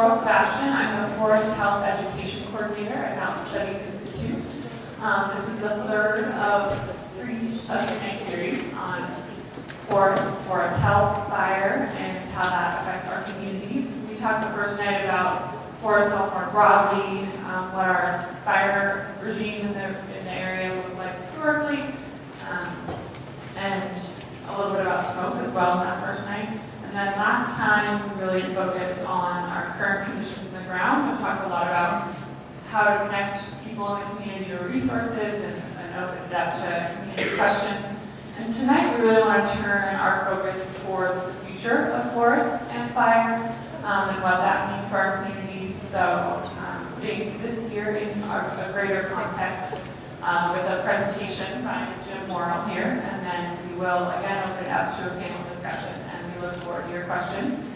I'm the Forest Health Education Coordinator at Mountain Studies Institute. This is the third of three night series on forests, forest health, fire, and how that affects our communities. We talked the first night about forest health more broadly, what our fire regime in the area looked like historically, and a little bit about smoke as well in that first night. And then last time, we really focused on our current conditions in the ground. We talked a lot about how to connect people in the community to resources and open it up to community questions. And tonight, we really want to turn our focus towards the future of forests and fire and what that means for our communities. So, being this year in a greater context with a presentation by Jim Worrall here, and then we will again open it up to a panel discussion. Look forward to your questions.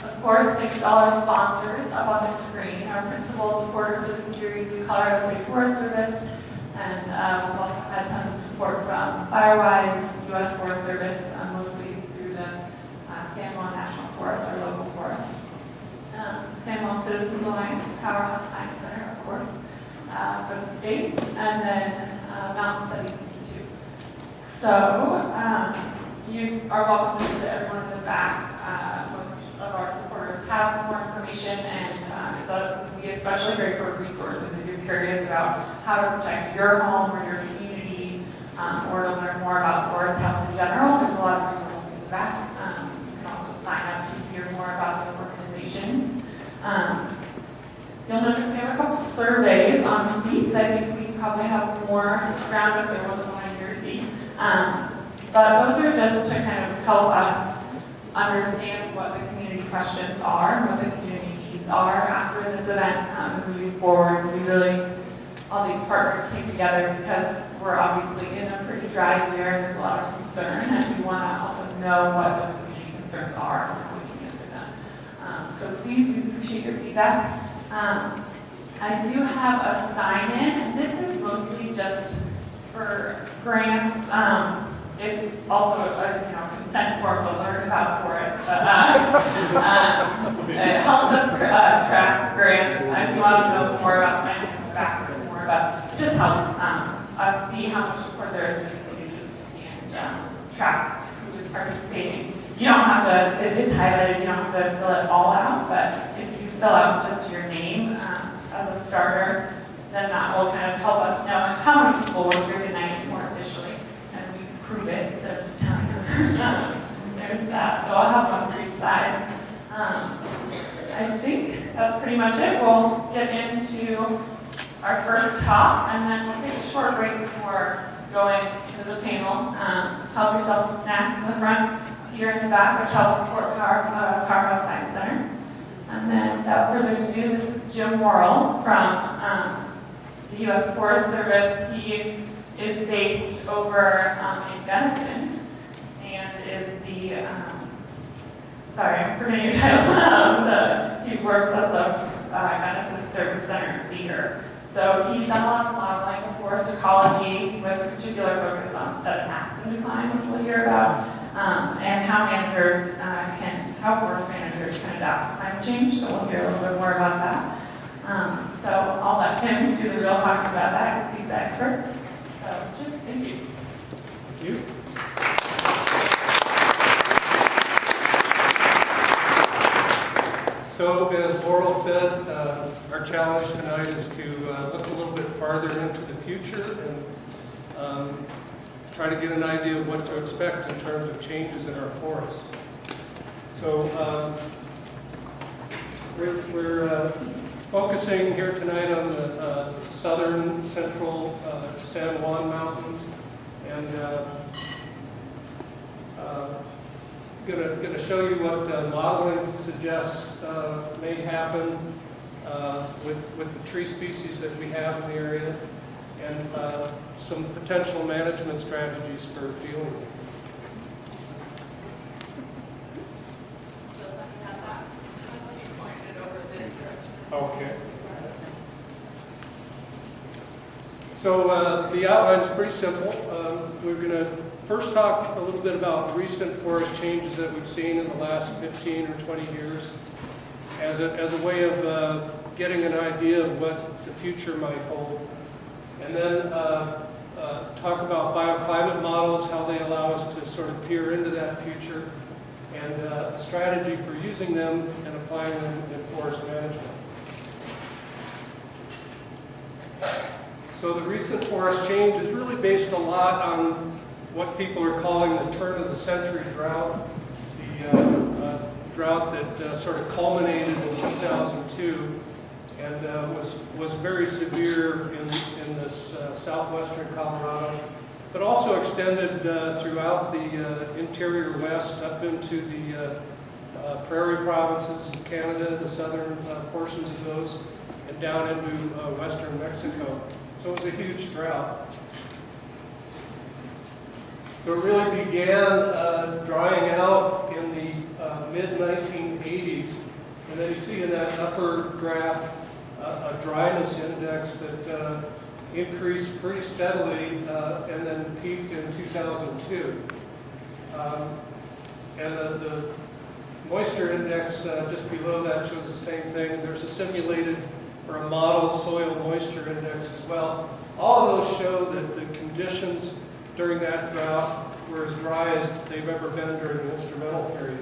Of course, thanks to all our sponsors up on the screen. Our principal supporter for the series is Colorado State Forest Service, and we've also had tons of support from Firewise, U.S. Forest Service, mostly through the San Juan National Forest, our local forest. San Juan Citizens Alliance, Powerhouse Science Center, of course, for the space, and then Mountain Studies Institute. So, you are welcome to visit everyone in the back. Most of our supporters have some more information, and it would be especially great for resources if you're curious about how to protect your home or your community, or to learn more about forest health in general. There's a lot of resources in the back. You can also sign up to hear more about those organizations. You'll notice we have a couple surveys on the seats. I think we probably have more around if there wasn't one in your seat. But those are just to kind of help us understand what the community questions are, what the community needs are after this event. Moving forward, all these partners came together because we're obviously in a pretty dry year and there's a lot of concern, and we want to also know what those community concerns are and how we can answer them. So please, we appreciate your feedback. I do have a sign-in, and this is mostly just for grants. It's also a consent form to learn about forests, but it helps us track grants. If you want to know more about signing in the back, there's more, but it just helps us see how much support there is in the community and track who is participating. You don't have to, it's highlighted, you don't have to fill it all out, but if you fill out just your name as a starter, then that will kind of help us know how many people were here tonight more officially. Prove it instead of just telling her. There's that. So I'll have one for each side. I think that's pretty much it. We'll get into our first talk, and then we'll take a short break before going to the panel. Help yourself with snacks in the front, here in the back, which helps support Powerhouse Science Center. And then without further ado, this is Jim Worrall from the U.S. Forest Service. He is based over in Gunnison and is the, sorry, I'm forgetting your title. He works as the Gunnison Service Center leader. So he's done a lot of modeling of forest ecology with a particular focus on sediment aspen decline, which we'll hear about, and how forest managers can adapt to climate change. So we'll hear a little bit more about that. So I'll let him do the real talking about that because he's the expert. Jim, thank you. Thank you. So, as Worrall said, our challenge tonight is to look a little bit farther into the future and try to get an idea of what to expect in terms of changes in our forests. So, we're focusing here tonight on the southern, central San Juan Mountains, and going to show you what modeling suggests may happen with the tree species that we have in the area, and some potential management strategies for dealing with them. Okay. So the outline is pretty simple. We're going to first talk a little bit about recent forest changes that we've seen in the last 15 or 20 years. as a way of getting an idea of what the future might hold. And then talk about bioclimate models, how they allow us to sort of peer into that future, and a strategy for using them and applying them in forest management. So the recent forest change is really based a lot on what people are calling the turn-of-the-century drought, the drought that sort of culminated in 2002 and was very severe in this southwestern Colorado, but also extended throughout the interior west up into the prairie provinces of Canada, the southern portions of those, and down into western Mexico. So it was a huge drought. So it really began drying out in the mid-1980s. And then you see in that upper graph a dryness index that increased pretty steadily and then peaked in 2002. And the moisture index just below that shows the same thing. There's a simulated or a modeled soil moisture index as well. All of those show that the conditions during that drought were as dry as they've ever been during the instrumental period.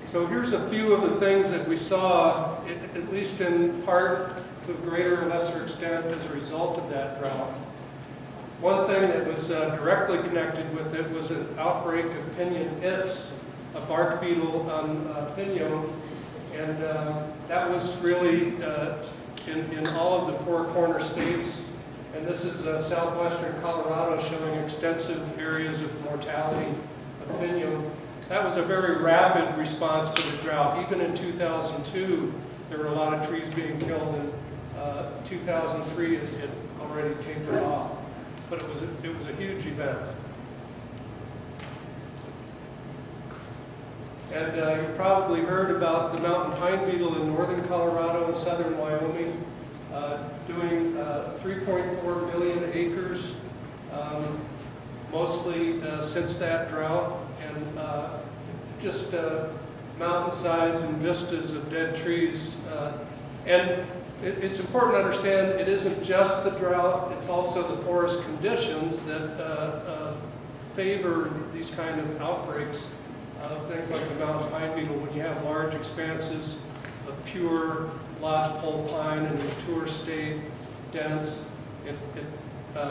So here's a few of the things that we saw, at least in part, to a greater or lesser extent, as a result of that drought. One thing that was directly connected with it was an outbreak of pinyon ips, a bark beetle on pinyon, and that was really in all of the four corner states. And this is southwestern Colorado showing extensive areas of mortality of pinyon. That was a very rapid response to the drought. Even in 2002, there were a lot of trees being killed. In 2003, it had already tapered off. But it was a huge event. And you've probably heard about the mountain pine beetle in northern Colorado and southern Wyoming, doing 3.4 million acres, mostly since that drought, and just mountainsides and vistas of dead trees. And it's important to understand it isn't just the drought, it's also the forest conditions that favor these kind of outbreaks of things like the mountain pine beetle. When you have large expanses of pure lodgepole pine in a mature state, dense, it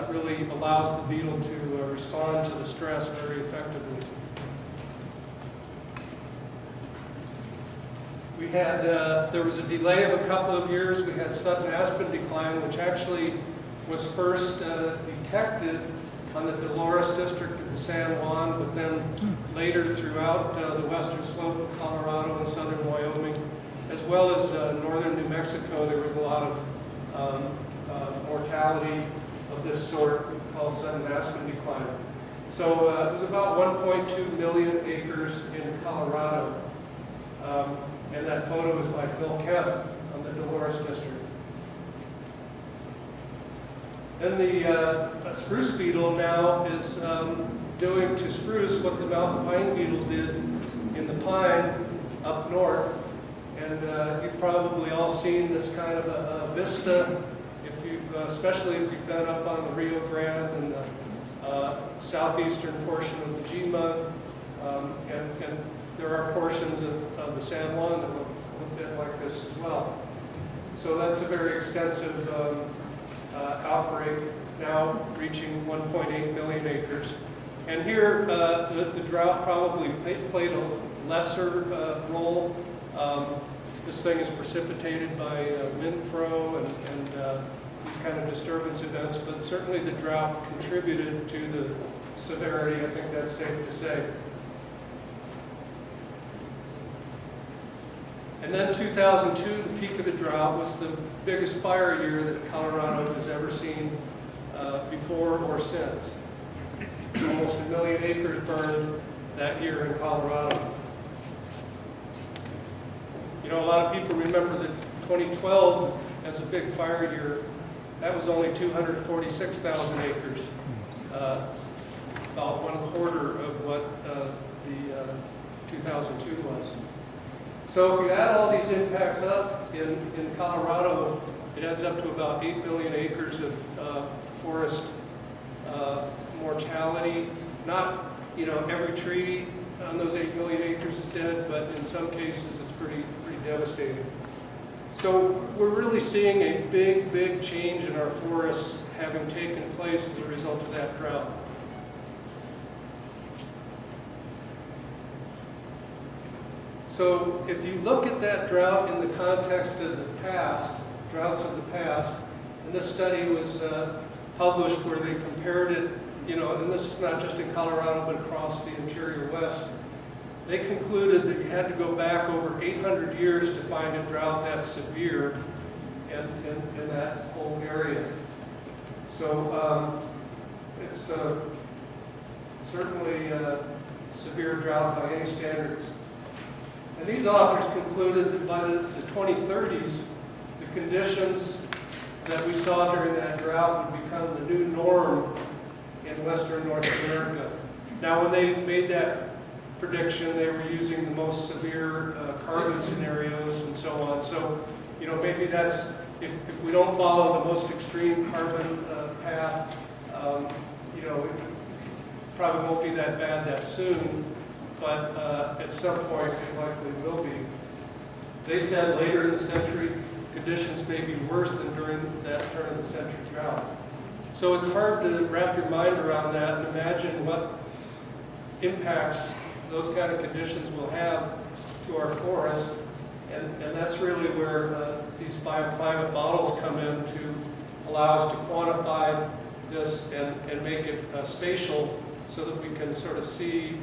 really allows the beetle to respond to the stress very effectively. We had, there was a delay of a couple of years. We had sudden aspen decline, which actually was first detected on the Dolores district of the San Juan, but then later throughout the western slope of Colorado and southern Wyoming, as well as northern New Mexico. There was a lot of mortality of this sort called sudden aspen decline. So it was about 1.2 million acres in Colorado. And that photo is by Phil Kemp on the Dolores district. And the spruce beetle now is doing to spruce what the mountain pine beetle did in the pine up north. And you've probably all seen this kind of a vista, if you've, especially if you've been up on the Rio Grande and the southeastern portion of the Jimbo, and there are portions of the San Juan that look a bit like this as well. So that's a very extensive outbreak, now reaching 1.8 million acres. And here, the drought probably played a lesser role. This thing is precipitated by wind throw and these kind of disturbance events, but certainly the drought contributed to the severity. I think that's safe to say. And then 2002, the peak of the drought, was the biggest fire year that Colorado has ever seen before or since. Almost 1 million acres burned that year in Colorado. You know, a lot of people remember that 2012 as a big fire year. That was only 246,000 acres. about 1/4 of what the 2002 was. So if you add all these impacts up in Colorado, it adds up to about 8 million acres of forest mortality. Not, every tree on those 8 million acres is dead, but in some cases it's pretty devastating. So we're really seeing a big change in our forests having taken place as a result of that drought. So if you look at that drought in the context of the past, droughts of the past, and this study was published where they compared it, and this is not just in Colorado but across the interior West, they concluded that you had to go back over 800 years to find a drought that severe in that whole area. So it's certainly a severe drought by any standards. And these authors concluded that by the 2030s, the conditions that we saw during that drought would become the new norm in Western North America. Now, when they made that prediction, they were using the most severe carbon scenarios and so on. So, maybe that's, if we don't follow the most extreme carbon path, it probably won't be that bad that soon, but at some point it likely will be. They said later in the century, conditions may be worse than during that turn of the century drought. So it's hard to wrap your mind around that and imagine what impacts those kind of conditions will have to our forest. And that's really where these bioclimate models come in to allow us to quantify this and make it spatial so that we can sort of see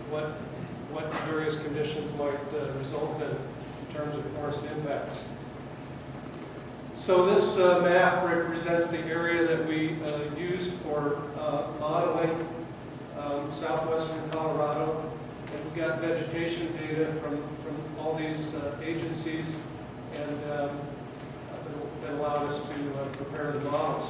what various conditions might result in terms of forest impacts. So this map represents the area that we used for modeling southwestern Colorado. And we've got vegetation data from all these agencies, and that allowed us to prepare the models.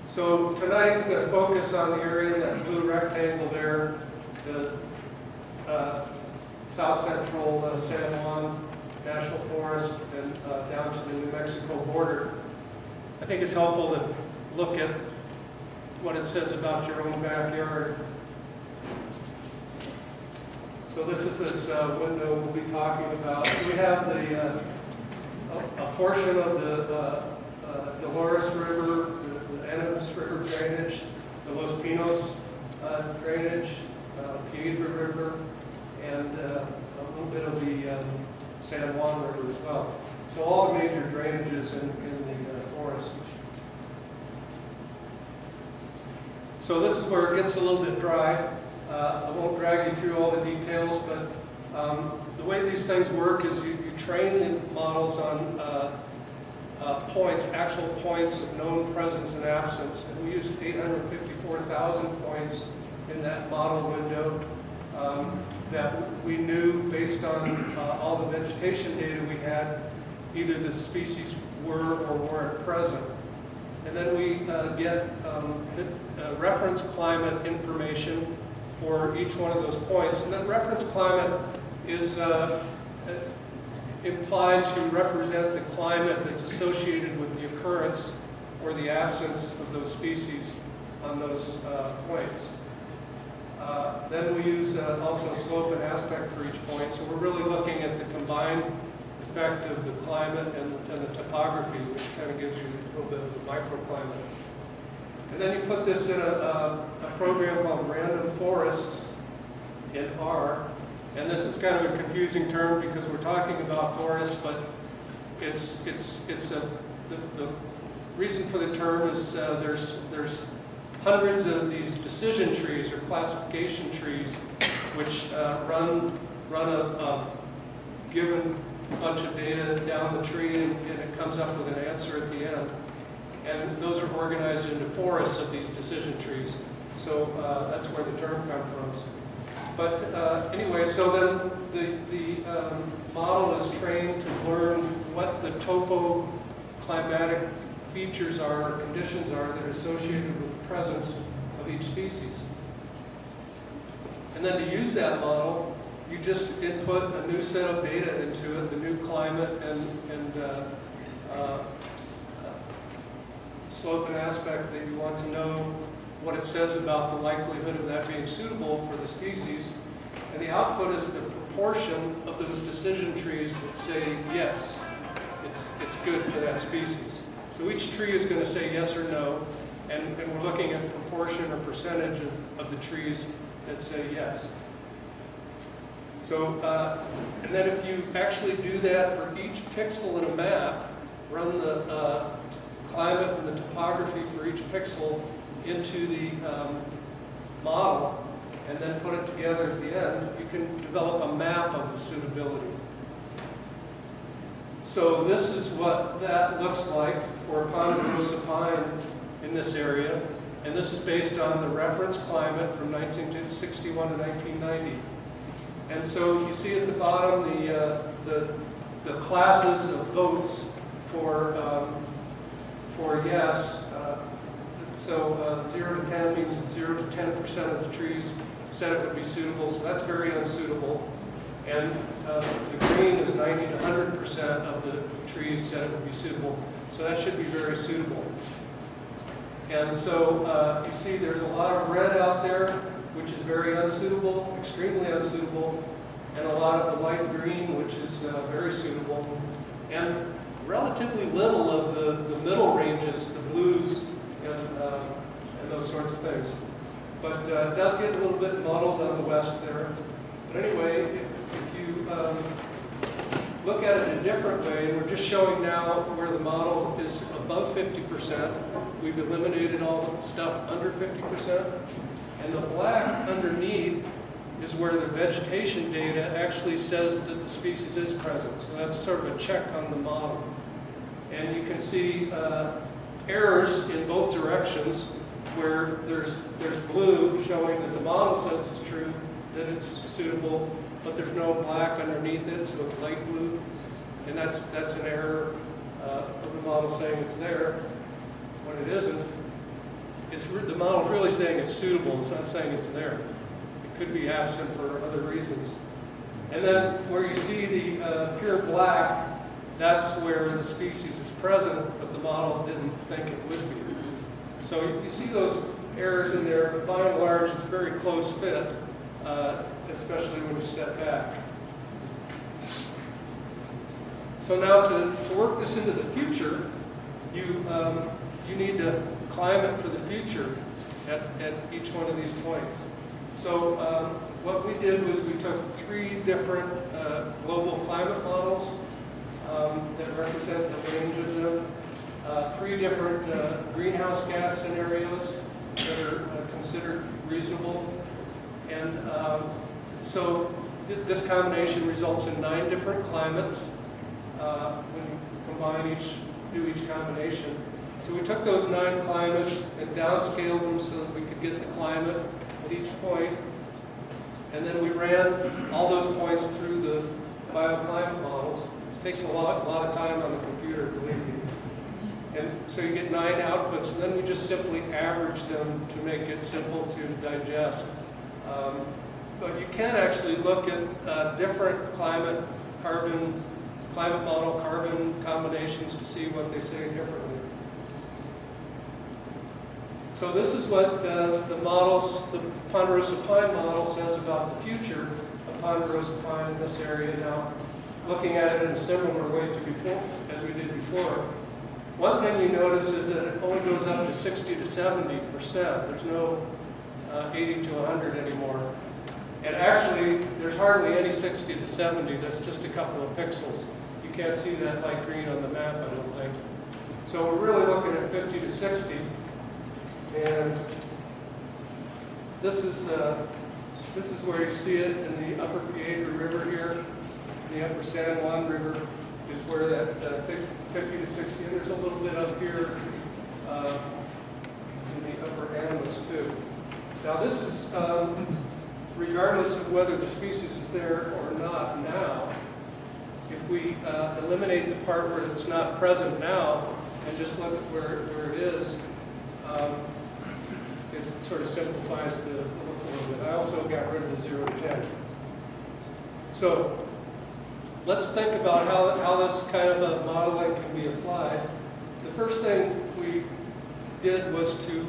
So tonight I'm going to focus on the area, that blue rectangle there, the south central San Juan National Forest and down to the New Mexico border. I think it's helpful to look at what it says about your own backyard. So this is this window we'll be talking about. We have the a portion of the Dolores River, the Animas River drainage, the Los Pinos drainage, Piedra River, and a little bit of the San Juan River as well. So all the major drainages in the forest. So this is where it gets a little bit dry. I won't drag you through all the details, but the way these things work is you train the models on points, actual points of known presence and absence. And we used 854,000 points in that model window that we knew based on all the vegetation data we had, either the species were or weren't present. And then we get reference climate information for each one of those points. And that reference climate is implied to represent the climate that's associated with the occurrence or the absence of those species on those points. Then we use also slope and aspect for each point. So we're really looking at the combined effect of the climate and the topography, which kind of gives you a little bit of the microclimate. And then you put this in a program called Random Forests in R. And this is kind of a confusing term because we're talking about forests, but the reason for the term is there's hundreds of these decision trees or classification trees which run a given bunch of data down the tree and it comes up with an answer at the end. And those are organized into forests of these decision trees. So that's where the term comes from. But anyway, so then the model is trained to learn what the topoclimatic features are, or conditions are, that are associated with the presence of each species. And then to use that model, you just input a new set of data into it, the new climate and slope and aspect that you want to know what it says about the likelihood of that being suitable for the species. And the output is the proportion of those decision trees that say yes, it's good for that species. So each tree is going to say yes or no, and we're looking at proportion or percentage of the trees that say yes. So, and then if you actually do that for each pixel in a map, run the climate and the topography for each pixel into the model, and then put it together at the end, you can develop a map of the suitability. So this is what that looks like for Ponderosa Pine in this area, and this is based on the reference climate from 1961 to 1990. And so you see at the bottom the classes of votes for yes. So 0 to 10 means that 0 to 10% of the trees said it would be suitable, so that's very unsuitable. And the green is 90 to 100% of the trees said it would be suitable, so that should be very suitable. And so you see there's a lot of red out there, which is very unsuitable, extremely unsuitable, and a lot of the light green, which is very suitable, and relatively little of the middle ranges, the blues, and those sorts of things. But it does get a little bit muddled on the west there. But anyway, if you look at it in a different way, and we're just showing now where the model is above 50%. We've eliminated all the stuff under 50%. And the black underneath is where the vegetation data actually says that the species is present. So that's sort of a check on the model. And you can see errors in both directions where there's blue showing that the model says it's true, that it's suitable, but there's no black underneath it, so it's light blue. And that's an error of the model saying it's there when it isn't. The model's really saying it's suitable, it's not saying it's there. It could be absent for other reasons. And then where you see the pure black, that's where the species is present, but the model didn't think it would be. So you see those errors in there, but by and large it's a very close fit, especially when you step back. So now to work this into the future, you need to climb it for the future at each one of these points. So what we did was we took 3 different global climate models that represent the range of them, 3 different greenhouse gas scenarios that are considered reasonable. And so this combination results in 9 different climates when you combine do each combination. So we took those 9 climates and downscaled them so that we could get the climate at each point. And then we ran all those points through the bioclimate models. It takes a lot of time on the computer, believe me. And so you get 9 outputs, and then we just simply average them to make it simple to digest. But you can actually look at different climate model carbon combinations to see what they say differently. So this is what the Ponderosa Pine model says about the future of Ponderosa Pine in this area. Now, looking at it in a similar way to before, as we did before, one thing you notice is that it only goes up to 60 to 70%. There's no 80 to 100 anymore. And actually, there's hardly any 60 to 70. That's just a couple of pixels. You can't see that light green on the map, I don't think. So we're really looking at 50 to 60. And this is where you see it in the upper Piedra River here. The upper San Juan River is where that 50 to 60, and there's a little bit up here in the upper Animas too. Now this is regardless of whether the species is there or not now. If we eliminate the part where it's not present now, and just look at where it is, it sort of simplifies the look a little bit. I also got rid of the 0 to 10. So let's think about how this kind of a modeling can be applied. The first thing we did was to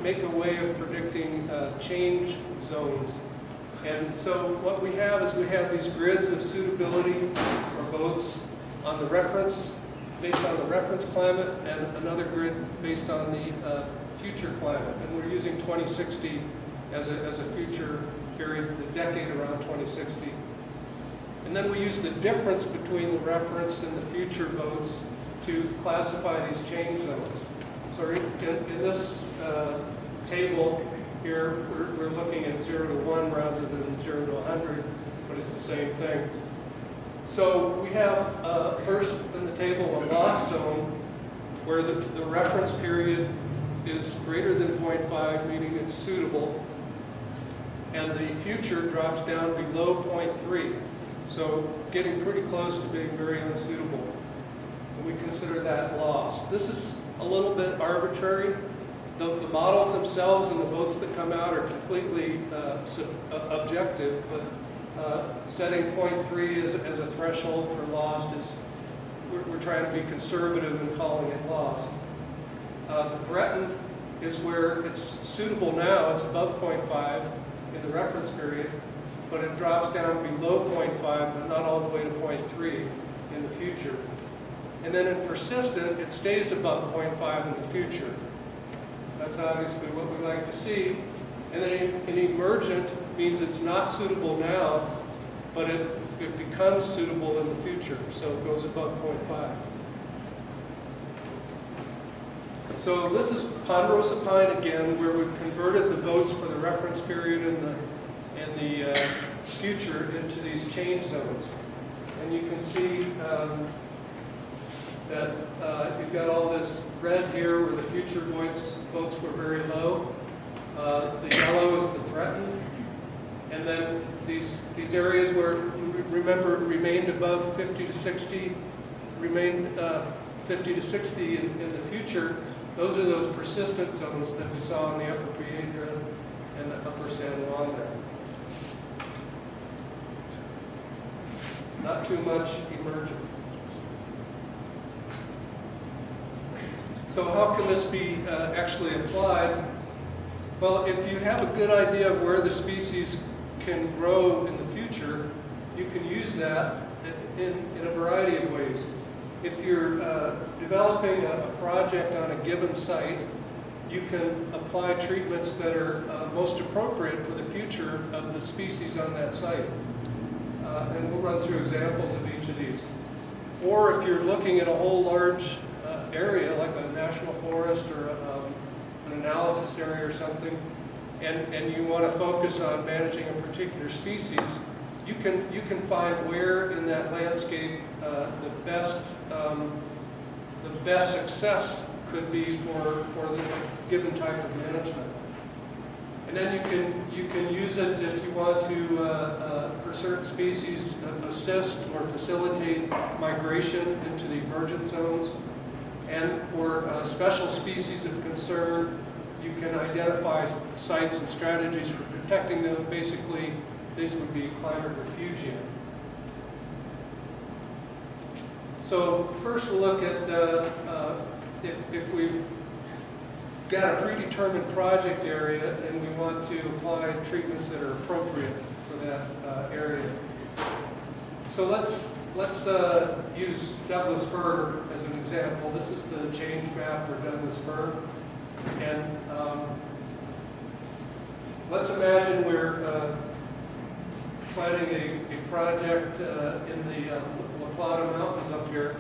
make a way of predicting change zones. And so what we have is we have these grids of suitability or boats on the reference, based on the reference climate, and another grid based on the future climate. And we're using 2060 as a future period, the decade around 2060. And then we use the difference between the reference and the future boats to classify these change zones. So in this table here, we're looking at 0 to 1 rather than 0 to 100, but it's the same thing. So we have first in the table a loss zone where the reference period is greater than 0.5, meaning it's suitable, and the future drops down below 0.3, so getting pretty close to being very unsuitable. And we consider that lost. This is a little bit arbitrary. The models themselves and the votes that come out are completely objective, but setting 0.3 as a threshold for lost is, we're trying to be conservative in calling it lost. The threatened is where it's suitable now, it's above 0.5 in the reference period, but it drops down below 0.5, but not all the way to 0.3 in the future. And then in persistent, it stays above 0.5 in the future. That's obviously what we like to see. And then in emergent means it's not suitable now, but it becomes suitable in the future, so it goes above 0.5. So this is Ponderosa Pine again, where we've converted the votes for the reference period and the future into these change zones. And you can see that you've got all this red here where the future votes were very low. The yellow is the threatened. And then these areas where, remember, remained above 50 to 60, remained 50 to 60 in the future. Those are those persistent zones that we saw in the upper Piedra and the upper San Juan there. Not too much emergent. So how can this be actually applied? Well, if you have a good idea of where the species can grow in the future, you can use that in a variety of ways. If you're developing a project on a given site, you can apply treatments that are most appropriate for the future of the species on that site. And we'll run through examples of each of these. Or if you're looking at a whole large area, like a national forest or an analysis area or something, and you want to focus on managing a particular species, you can find where in that landscape the best success could be for the given type of management. And then you can use it if you want to, for certain species, assist or facilitate migration into the emergent zones. And for special species of concern, you can identify sites and strategies for protecting them. Basically, this would be climate refugia. So first we'll look at if we've got a predetermined project area and we want to apply treatments that are appropriate for that area. So let's use Douglas fir as an example. This is the change map for Douglas fir. And let's imagine we're planning a project in the La Plata Mountains up here.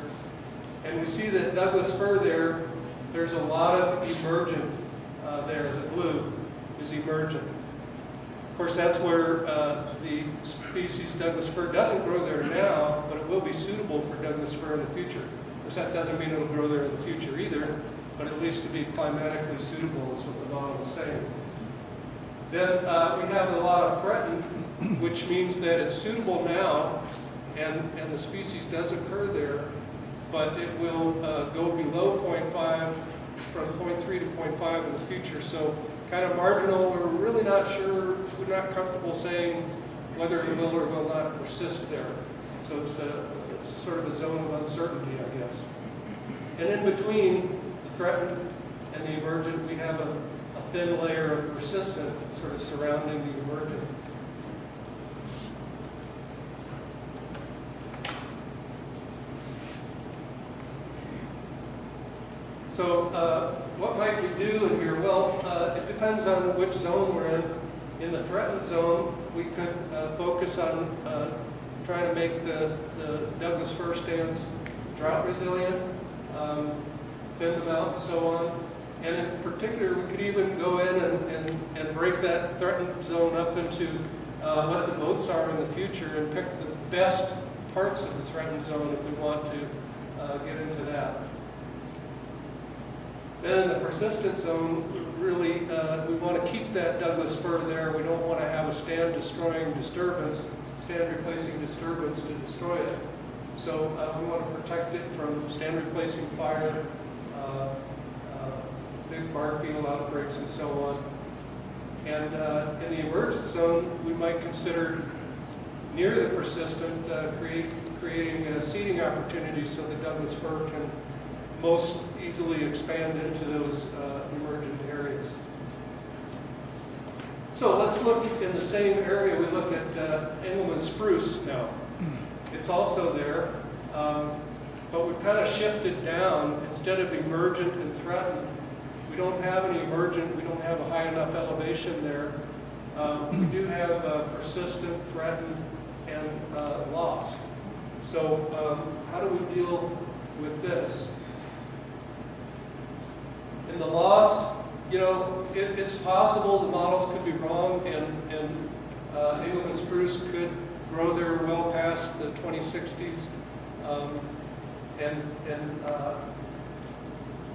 And we see that Douglas fir there's a lot of emergent there. The blue is emergent. Of course, that's where the species Douglas fir doesn't grow there now, but it will be suitable for Douglas fir in the future. Of course, that doesn't mean it'll grow there in the future either, but at least to be climatically suitable is what the model is saying. Then we have a lot of threatened, which means that it's suitable now, and the species does occur there, but it will go below 0.5 from 0.3 to 0.5 in the future. So kind of marginal. We're really not sure. We're not comfortable saying whether it will or will not persist there. So it's sort of a zone of uncertainty, I guess. And in between the threatened and the emergent, we have a thin layer of persistent sort of surrounding the emergent. So what might we do in here? Well, it depends on which zone we're in. In the threatened zone, we could focus on trying to make the Douglas fir stands drought resilient, thin them out and so on. And in particular, we could even go in and break that threatened zone up into what the votes are in the future and pick the best parts of the threatened zone if we want to get into that. Then in the persistent zone, really, we want to keep that Douglas fir there. We don't want to have a stand-destroying disturbance, stand-replacing disturbance to destroy it. So we want to protect it from stand-replacing fire, big bark beetle outbreaks, and so on. And in the emergent zone, we might consider near the persistent creating seeding opportunities so the Douglas fir can most easily expand into those emergent areas. So let's look in the same area. We look at Engelmann spruce now. It's also there, but we've kind of shifted down. Instead of emergent and threatened, we don't have any emergent. We don't have a high enough elevation there. We do have persistent, threatened, and lost. So how do we deal with this? In the lost, you know, it's possible the models could be wrong, and Engelmann spruce could grow there well past the 2060s,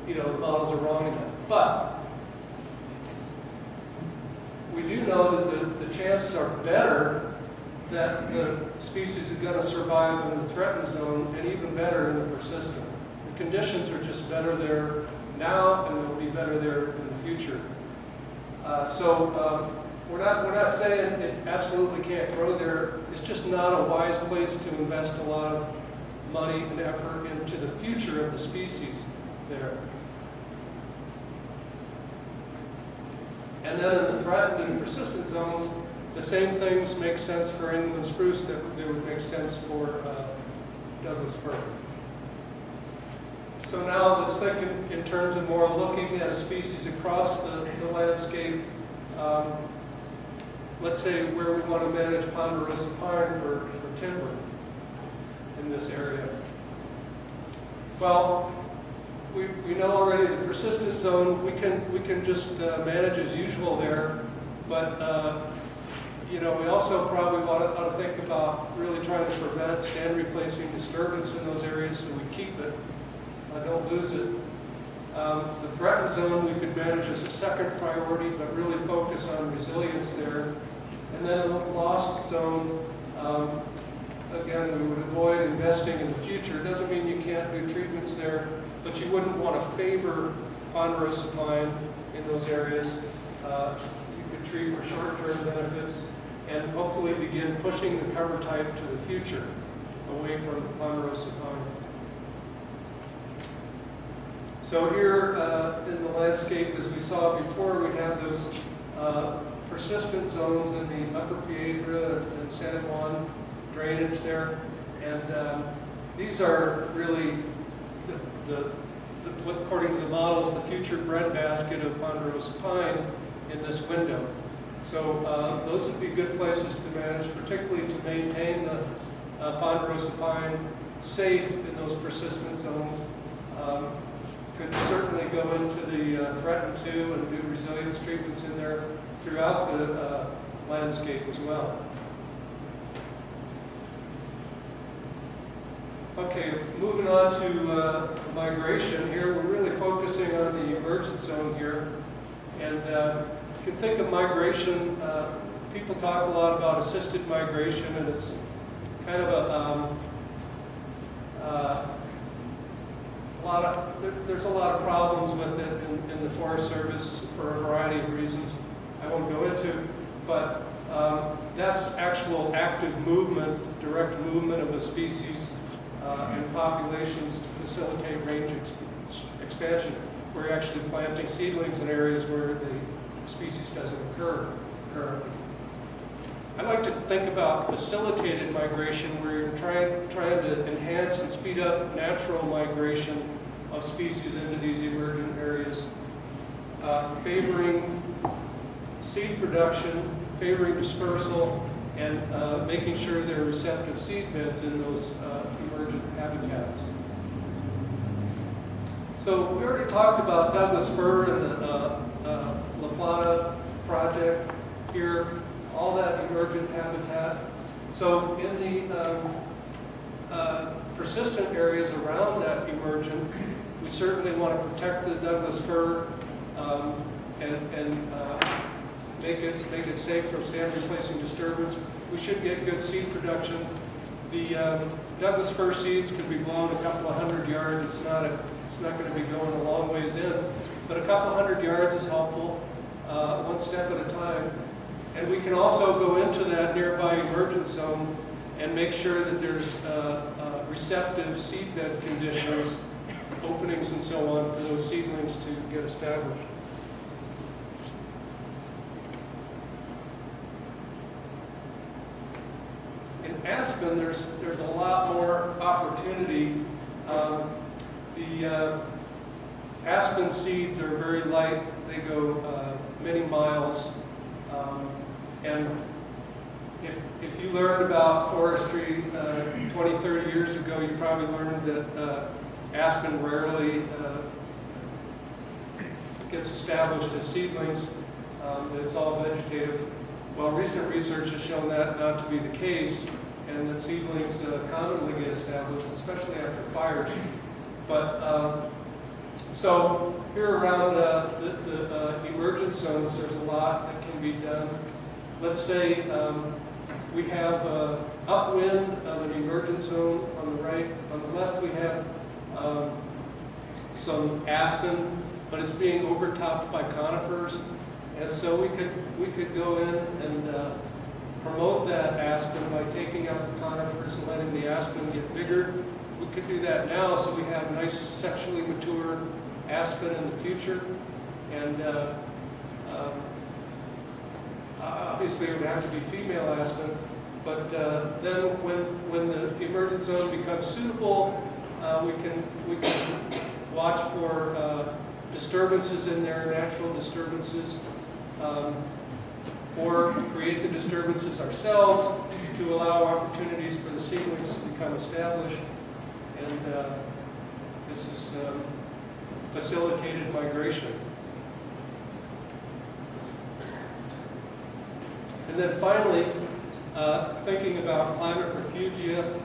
you know, the models are wrong in that. But we do know that the chances are better that the species is going to survive in the threatened zone, and even better in the persistent. The conditions are just better there now, and they'll be better there in the future. So we're not saying it absolutely can't grow there. It's just not a wise place to invest a lot of money and effort into the future of the species there. And then in the threatened and persistent zones, the same things make sense for Engelmann spruce that they would make sense for Douglas fir. So now let's think in terms of more looking at a species across the landscape. Let's say where we want to manage Ponderosa pine for timber in this area. Well, we know already the persistent zone, we can just manage as usual there, but you know, we also probably ought to think about really trying to prevent stand replacing disturbance in those areas so we keep it. Don't lose it. The threatened zone we could manage as a second priority, but really focus on resilience there. And then in the lost zone, again, we would avoid investing in the future. It doesn't mean you can't do treatments there, but you wouldn't want to favor Ponderosa pine in those areas. You could treat for short-term benefits and hopefully begin pushing the cover type to the future away from the Ponderosa pine. So here in the landscape, as we saw before, we have those persistent zones in the Upper Piedra and San Juan drainage there. And these are really, according to the models, the future breadbasket of Ponderosa pine in this window. So those would be good places to manage, particularly to maintain the Ponderosa pine safe in those persistent zones. Could certainly go into the threatened too and do resilience treatments in there throughout the landscape as well. Okay, moving on to migration here. We're really focusing on the emergent zone here. And you can think of migration, people talk a lot about assisted migration, and it's kind of a there's a lot of problems with it in the Forest Service for a variety of reasons I won't go into, but that's actual active movement, direct movement of a species and populations to facilitate range expansion. We're actually planting seedlings in areas where the species doesn't occur currently. I like to think about facilitated migration, where you're trying to enhance and speed up natural migration of species into these emergent areas, favoring seed production, favoring dispersal, and making sure there are receptive seed beds in those emergent habitats. So we already talked about Douglas fir and the La Plata project here, all that emergent habitat. So in the persistent areas around that emergent, we certainly want to protect the Douglas fir and make it safe from stand replacing disturbance. We should get good seed production. The Douglas fir seeds could be blown a couple of 100 yards. It's not going to be going a long ways in, but a couple 100 yards is helpful, one step at a time. And we can also go into that nearby emergent zone and make sure that there's receptive seed bed conditions, openings and so on for those seedlings to get established. In aspen, there's a lot more opportunity. The aspen seeds are very light. They go many miles. And if you learned about forestry 20, 30 years ago, you probably learned that aspen rarely gets established as seedlings, that it's all vegetative. Well, recent research has shown that not to be the case, and that seedlings commonly get established, especially after fires. But so here around the emergent zones, there's a lot that can be done. Let's say we have upwind of an emergent zone on the right. On the left, we have some aspen, but it's being overtopped by conifers. And so we could go in and promote that aspen by taking out the conifers and letting the aspen get bigger. We could do that now, so we have nice sexually mature aspen in the future. And obviously it would have to be female aspen, but then when the emergent zone becomes suitable, we can watch for disturbances in there, natural disturbances, or create the disturbances ourselves to allow opportunities for the seedlings to become established. And this is facilitated migration. And then finally, thinking about climate refugia,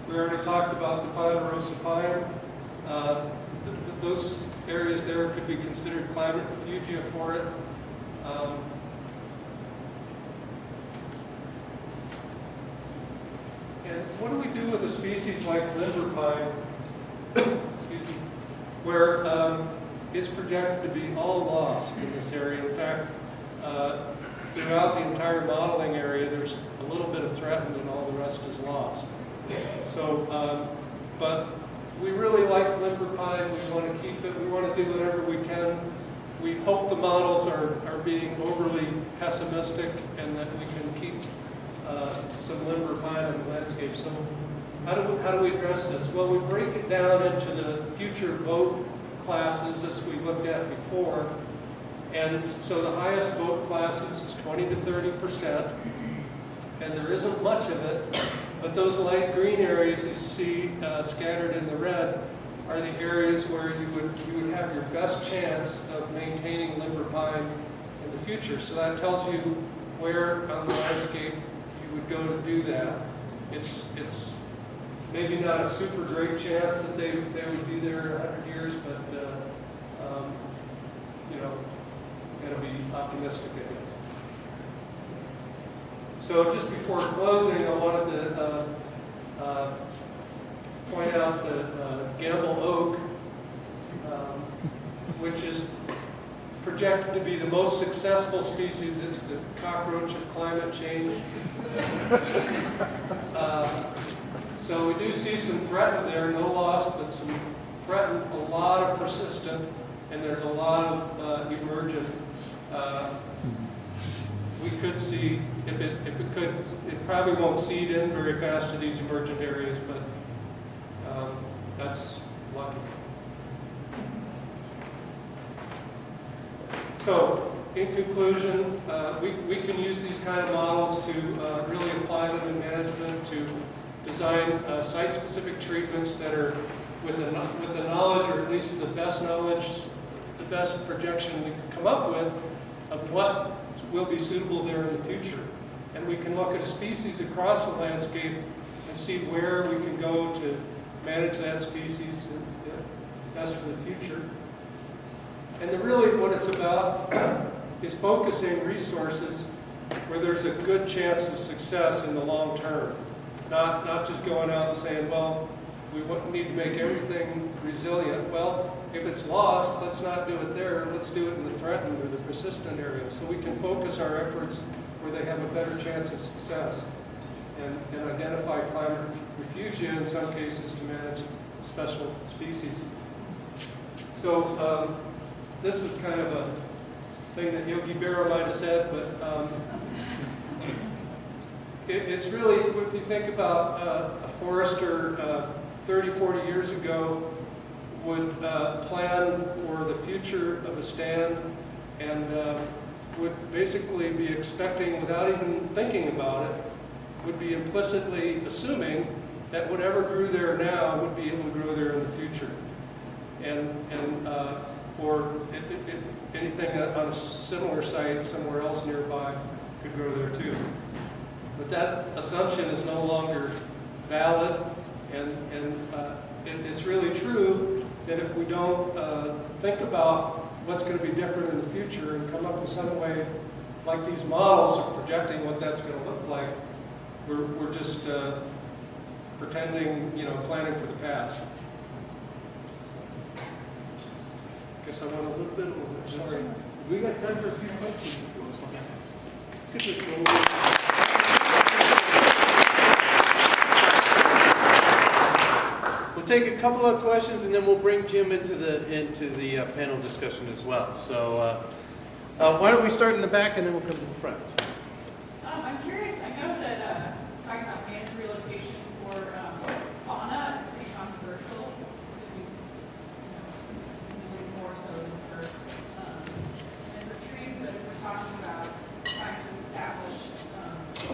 we already talked about the Ponderosa Pine. Those areas there could be considered climate refugia for it. And what do we do with a species like limber pine, excuse me, where it's projected to be all lost in this area? In fact, throughout the entire modeling area, there's a little bit of threatened and all the rest is lost. So, but we really like limber pine. We want to keep it. We want to do whatever we can. We hope the models are being overly pessimistic and that we can keep some limber pine in the landscape. So how do we address this? Well, we break it down into the future vote classes as we looked at before. And so the highest vote classes is 20 to 30%. And there isn't much of it, but those light green areas you see scattered in the red are the areas where you would have your best chance of maintaining limber pine in the future. So that tells you where on the landscape you would go to do that. It's maybe not a super great chance that they would be there in 100 years, but you know, got to be optimistic, I guess. So just before closing, I wanted to point out the Gamble oak, which is projected to be the most successful species. It's the cockroach of climate change. So we do see some threatened there, no lost, but some threatened, a lot of persistent, and there's a lot of emergent. We could see, if it could, it probably won't seed in very fast to these emergent areas, but that's lucky. So, in conclusion, we can use these kind of models to really apply them in management, to design site-specific treatments that are with the knowledge, or at least the best knowledge, the best projection we can come up with of what will be suitable there in the future. And we can look at a species across the landscape and see where we can go to manage that species best for the future. And really what it's about is focusing resources where there's a good chance of success in the long term. Not just going out and saying, well, we need to make everything resilient. Well, if it's lost, let's not do it there. Let's do it in the threatened or the persistent area. So we can focus our efforts where they have a better chance of success and identify climate refugia in some cases to manage special species. So this is kind of a thing that Yogi Berra might have said, but it's really, if you think about a forester 30, 40 years ago would plan for the future of a stand and would basically be expecting, without even thinking about it, would be implicitly assuming that whatever grew there now would be able to grow there in the future. Or anything on a similar site somewhere else nearby could grow there too. But that assumption is no longer valid, and it's really true that if we don't think about what's going to be different in the future and come up with some way, like these models are projecting what that's going to look like, we're just pretending, planning for the past. Guess I went a little bit over. Sorry. We got time for a few questions if you want to ask. Could just go over. We'll take a couple of questions and then we'll bring Jim into the panel discussion as well. So why don't we start in the back and then we'll come to the front. I'm curious, I know that talking about land relocation for fauna is pretty controversial. More so for trees, but if we're talking about trying to establish a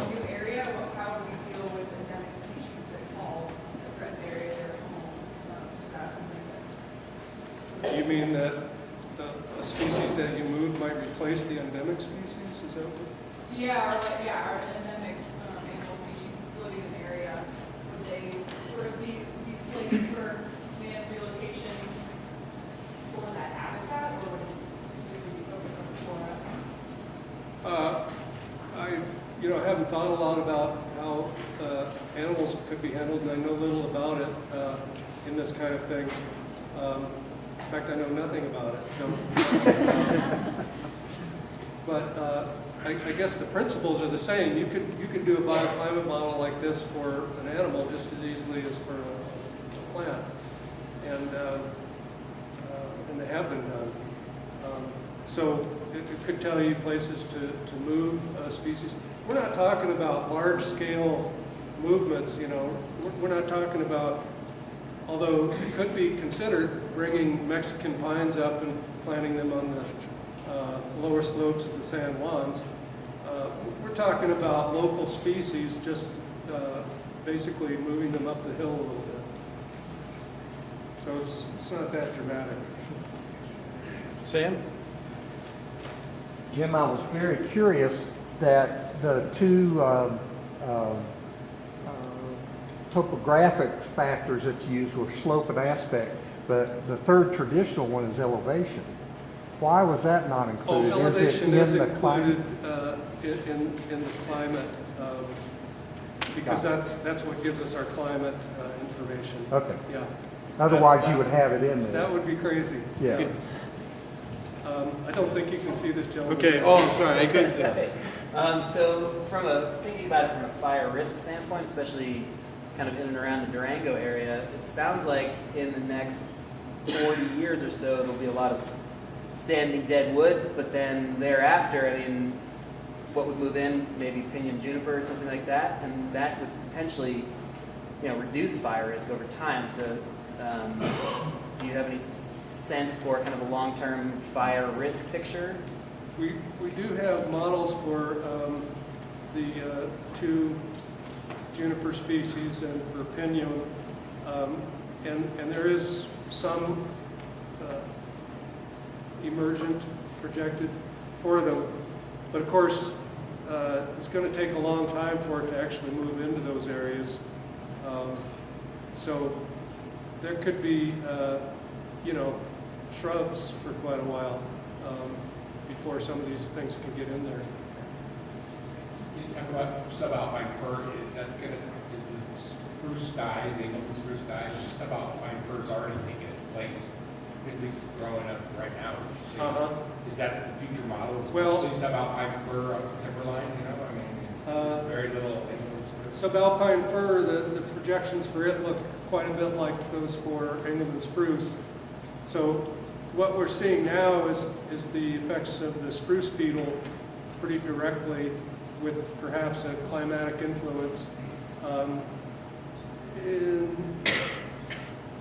new area, how do we deal with endemic species that fall in the threatened area of their home? Is that something that... You mean that a species that you move might replace the endemic species? Is that what? Yeah, or endemic animal species living in the area, would they sort of be slated for land relocation for that habitat, or would it specifically be focused on flora? I haven't thought a lot about how animals could be handled, and I know little about it in this kind of thing. In fact, I know nothing about it. So. But I guess the principles are the same. You could do a bioclimate model like this for an animal just as easily as for a plant, and they have been done. So it could tell you places to move species. We're not talking about large-scale movements. We're not talking about, although it could be considered, bringing Mexican pines up and planting them on the lower slopes of the San Juans. We're talking about local species, just basically moving them up the hill a little bit. So it's not that dramatic. Sam? Jim, I was very curious that the two topographic factors that you used were slope and aspect, but the third traditional one is elevation. Why was that not included? Elevation is included climate? in the climate because that's what gives us our climate information. Okay. Yeah, Otherwise, you would have it in there. that would be crazy. Yeah. I don't think you can see this gentleman. Okay, oh, I'm sorry, I couldn't say. So thinking about it from a fire risk standpoint, especially kind of in and around the Durango area, it sounds like in the next 40 years or so, there'll be a lot of standing dead wood, but then thereafter, I mean, what would move in, maybe pinyon juniper or something like that, and that would potentially, reduce fire risk over time. So do you have any sense for kind of a long-term fire risk picture? We do have models for the two juniper species and for pinyon, and there is some emergent projected for them, but of course it's going to take a long time for it to actually move into those areas. So there could be shrubs for quite a while before some of these things can get in there. You talk about subalpine fir, is the spruce dies, the English spruce dies, the subalpine fir is already taking its place, at least growing up right now, would you say? Is that the future model? Well, mostly subalpine fir up the timberline, very little English spruce? Subalpine fir, the projections for it look quite a bit like those for England spruce. So what we're seeing now is the effects of the spruce beetle pretty directly with perhaps a climatic influence. In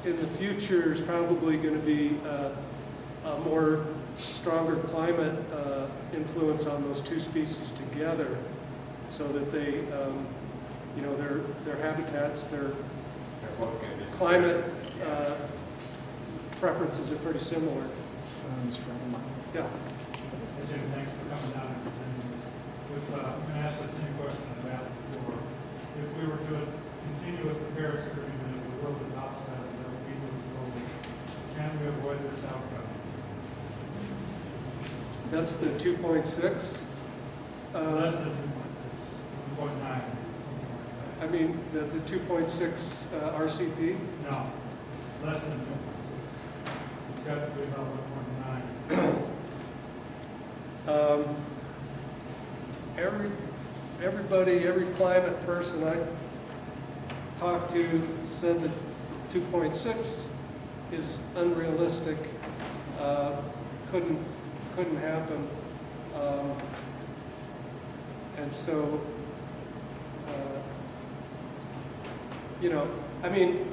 the future, there's probably going to be a more stronger climate influence on those two species together, so that they, their habitats, their climate preferences are pretty similar. Yeah. Jim, thanks for coming down and presenting this. I'm going to ask the same question I've asked before. If we were to continue with the Paris Agreement, if the world adopts that, and there will be no global, can we avoid this outcome? That's the 2.6. Less than 2.6, 1.9. I mean, the 2.6 RCP. No, less than 2.6. It's got to be about 1.9. Every climate person I talked to said that 2.6 is unrealistic, couldn't happen, and so I mean,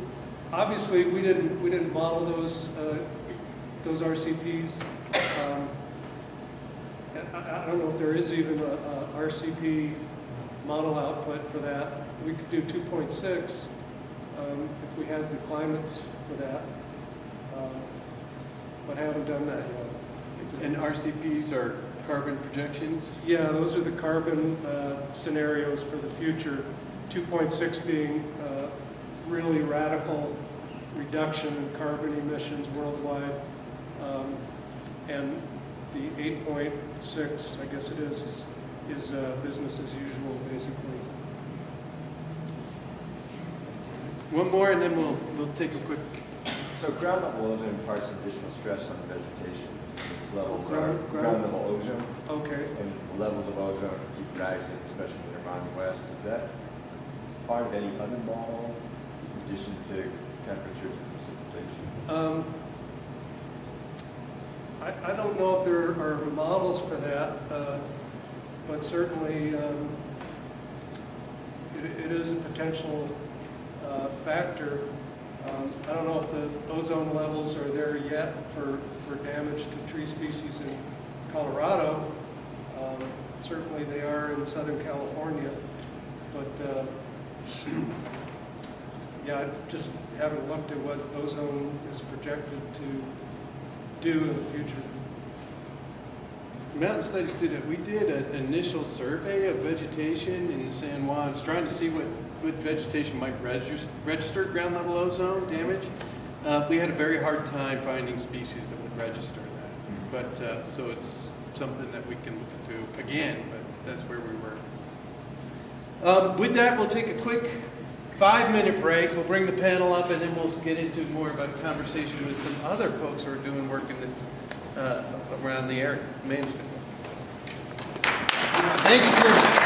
obviously we didn't model those RCPs. I don't know if there is even a RCP model output for that. We could do 2.6 if we had the climates for that, but haven't done that yet. And RCPs are carbon projections? Yeah, those are the carbon scenarios for the future. 2.6 being really radical reduction in carbon emissions worldwide, and the 8.6, I guess it is business as usual, basically. One more, and then we'll take a quick. So ground level ozone imparts additional stress on vegetation. Its levels are Ground- ground level ozone, Okay. and levels of ozone keep rising, especially in the Mountain West. Is that part of any other model in addition to temperatures and precipitation? I don't know if there are models for that, but certainly it is a potential factor. I don't know if the ozone levels are there yet for damage to tree species in Colorado. Certainly they are in Southern California, but yeah, I just haven't looked at what ozone is projected to do in the future. Mountain Studies we did an initial survey of vegetation in San Juan, trying to see what vegetation might register ground level ozone damage. We had a very hard time finding species that would register that. But so it's something that we can look into again, but that's where we were. With that, we'll take a quick 5-minute break. We'll bring the panel up, and then we'll get into more of a conversation with some other folks who are doing work in this around the area management. Thank you for